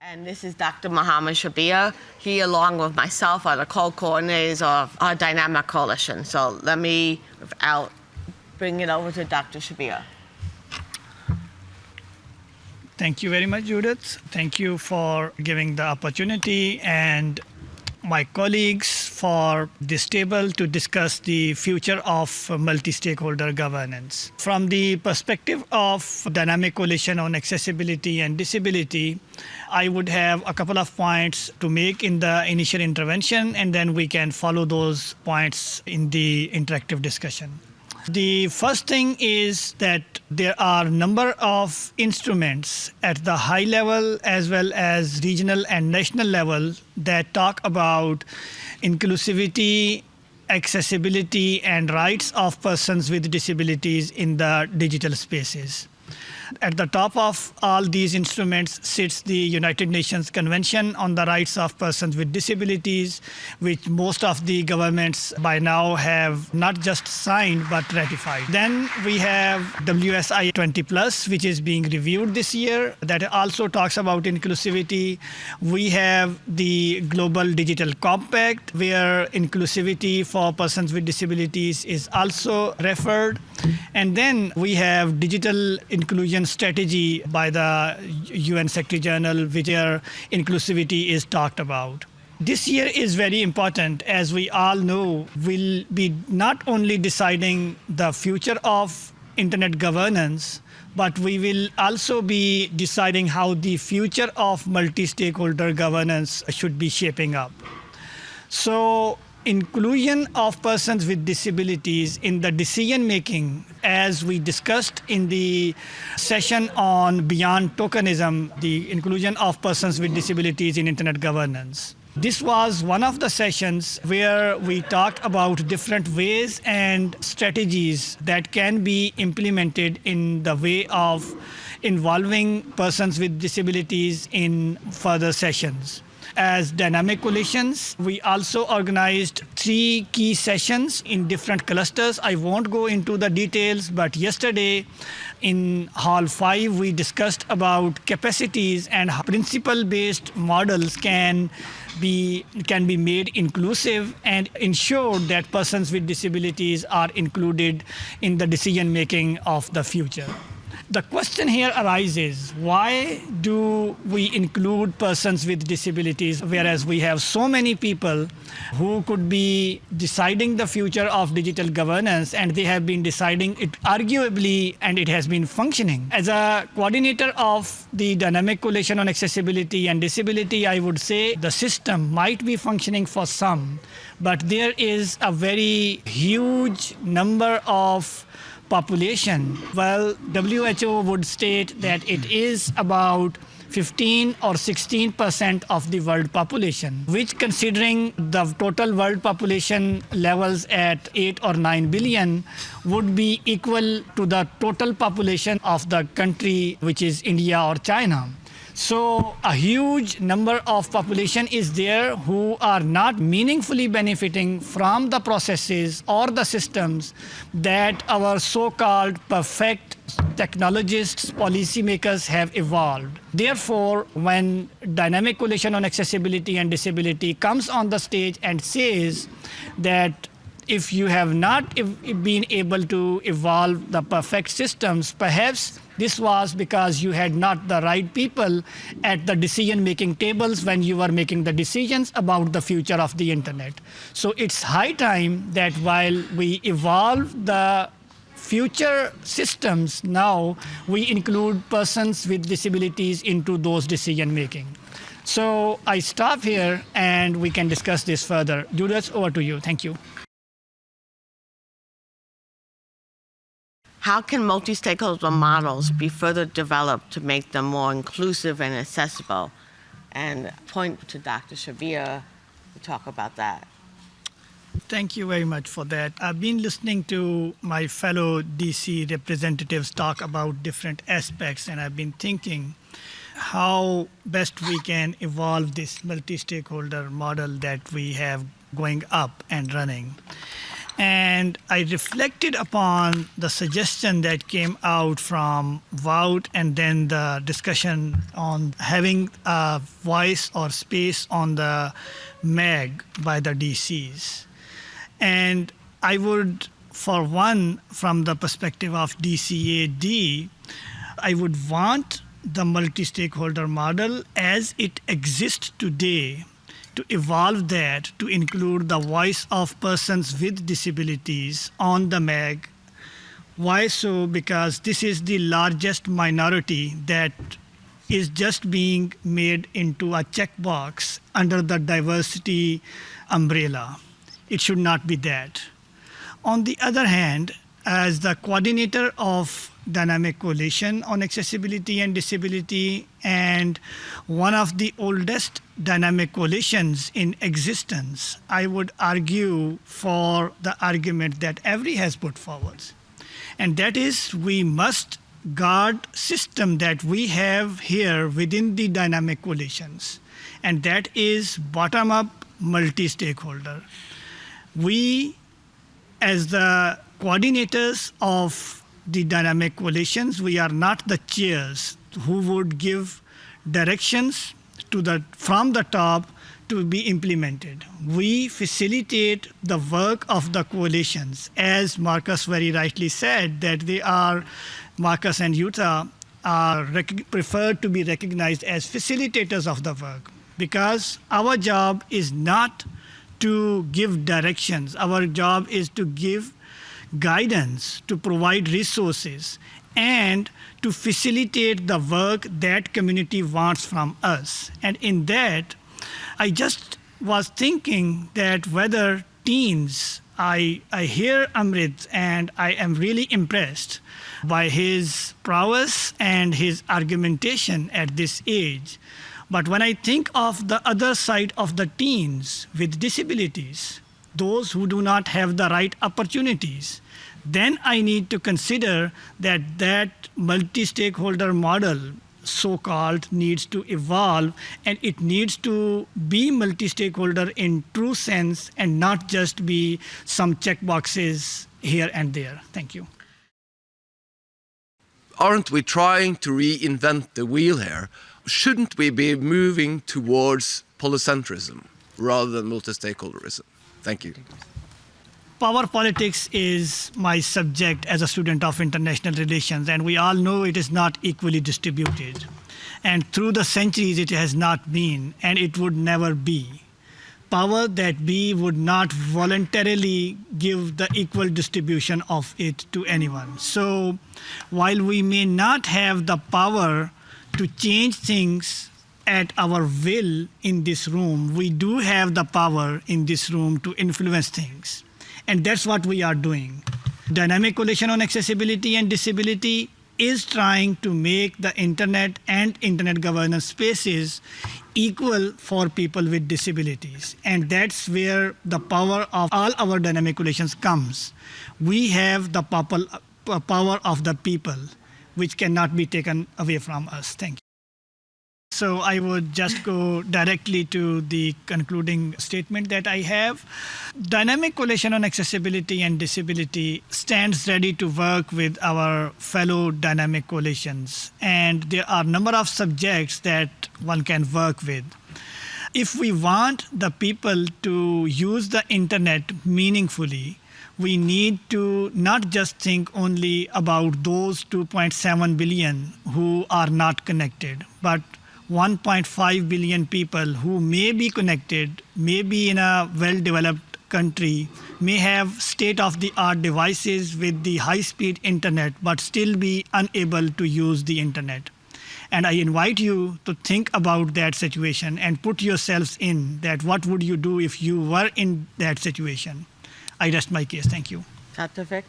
And this is Dr. Mohammed Shabbir. He, along with myself, are the co-coordinators of our Dynamic Coalition. So let me, without bring it over to Dr. Shabbir. Thank you very much, Judith. Thank you for giving the opportunity and my colleagues for this table to discuss the future of multi-stakeholder governance. From the perspective of Dynamic Coalition on Accessibility and Disability, I would have a couple of points to make in the initial intervention, and then we can follow those points in the interactive discussion. The first thing is that there are a number of instruments at the high level as well as regional and national level that talk about inclusivity, accessibility, and rights of persons with disabilities in the digital spaces. At the top of all these instruments sits the United Nations Convention on the Rights of Persons with Disabilities, which most of the governments by now have not just signed but ratified. Then we have WSI 20+, which is being reviewed this year, that also talks about inclusivity. We have the Global Digital Compact, where inclusivity for persons with disabilities is also referred. And then we have Digital Inclusion Strategy by the UN Secretary General, where inclusivity is talked about. This year is very important, as we all know, will be not only deciding the future of internet governance, but we will also be deciding how the future of multi-stakeholder governance should be shaping up. So inclusion of persons with disabilities in the decision making, as we discussed in the session on Beyond Tokenism, the inclusion of persons with disabilities in internet governance. This was one of the sessions where we talked about different ways and strategies that can be implemented in the way of involving persons with disabilities in further sessions. As Dynamic Coalitions, we also organized 3 key sessions in different clusters. I won't go into the details, but yesterday in Hall 5, we discussed about capacities and how principle-based models can be made inclusive and ensure that persons with disabilities are included in the decision-making of the future. The question here arises, why do we include persons with disabilities, whereas we have so many people who could be deciding the future of digital governance, and they have been deciding it arguably, and it has been functioning. As a coordinator of the Dynamic Coalition on Accessibility and Disability, I would say the system might be functioning for some, but there is a very huge number of population. Well, WHO would state that it is about 15 or 16% of the world population, which, considering the total world population levels at 8 or 9 billion, would be equal to the total population of the country, which is India or China. So a huge number of population is there who are not meaningfully benefiting from the processes or the systems that our so-called perfect technologists, policymakers have evolved. Therefore, when Dynamic Coalition on Accessibility and Disability comes on the stage and says that if you have not been able to evolve the perfect systems, perhaps this was because you had not the right people at the decision-making tables when you were making the decisions about the future of the internet. So it's high time that while we evolve the future systems, now we include persons with disabilities into those decision-making. So I stop here and we can discuss this further. Judith, over to you. Thank you. How can multi-stakeholder models be further developed to make them more inclusive and accessible? And point to Dr. Shabbir to talk about that. Thank you very much for that. I've been listening to my fellow DC representatives talk about different aspects, and I've been thinking how best we can evolve this multi-stakeholder model that we have going up and running. And I reflected upon the suggestion that came out from Wout and then the discussion on having a voice or space on the MAG by the DCs. And I would, for one, from the perspective of DCAD, I would want the multi-stakeholder model as it exists today to evolve that to include the voice of persons with disabilities on the MAG. Why so? Because this is the largest minority that is just being made into a checkbox under the diversity umbrella. It should not be that. On the other hand, as the coordinator of Dynamic Coalition on Accessibility and Disability and one of the oldest dynamic coalitions in existence, I would argue for the argument that Avery has put forward. And that is, we must guard system that we have here within the dynamic coalitions. And that is bottom-up multi-stakeholder. We, as the coordinators of the dynamic coalitions, we are not the chairs who would give directions from the top to be implemented. We facilitate the work of the coalitions. As Marcus very rightly said, that Marcus and Utah are preferred to be recognized as facilitators of the work, because our job is not to give directions. Our job is to give guidance, to provide resources, and to facilitate the work that community wants from us. And in that, I just was thinking that whether teens, I hear Amrit and I am really impressed by his prowess and his argumentation at this age. But when I think of the other side of the teens with disabilities, those who do not have the right opportunities, then I need to consider that multi-stakeholder model, so-called, needs to evolve, and it needs to be multi-stakeholder in true sense and not just be some checkboxes here and there. Thank you. Aren't we trying to reinvent the wheel here? Shouldn't we be moving towards polycentrism rather than multi-stakeholderism? Thank you. Power politics is my subject as a student of international relations, and we all know it is not equally distributed. And through the centuries, it has not been, and it would never be. Power that be would not voluntarily give the equal distribution of it to anyone. So while we may not have the power to change things at our will in this room, we do have the power in this room to influence things. And that's what we are doing. Dynamic Coalition on Accessibility and Disability is trying to make the internet and internet governance spaces equal for people with disabilities. And that's where the power of all our dynamic coalitions comes. We have the power of the people, which cannot be taken away from us. Thank you. So I would just go directly to the concluding statement that I have. Dynamic Coalition on Accessibility and Disability stands ready to work with our fellow dynamic coalitions. And there are a number of subjects that one can work with. If we want the people to use the internet meaningfully, we need to not just think only about those 2.7 billion who are not connected, but 1.5 billion people who may be connected, may be in a well-developed country, may have state-of-the-art devices with the high-speed internet, but still be unable to use the internet. And I invite you to think about that situation and put yourselves in that. What would you do if you were in that situation? I rest my case. Thank you. Dr. Vic?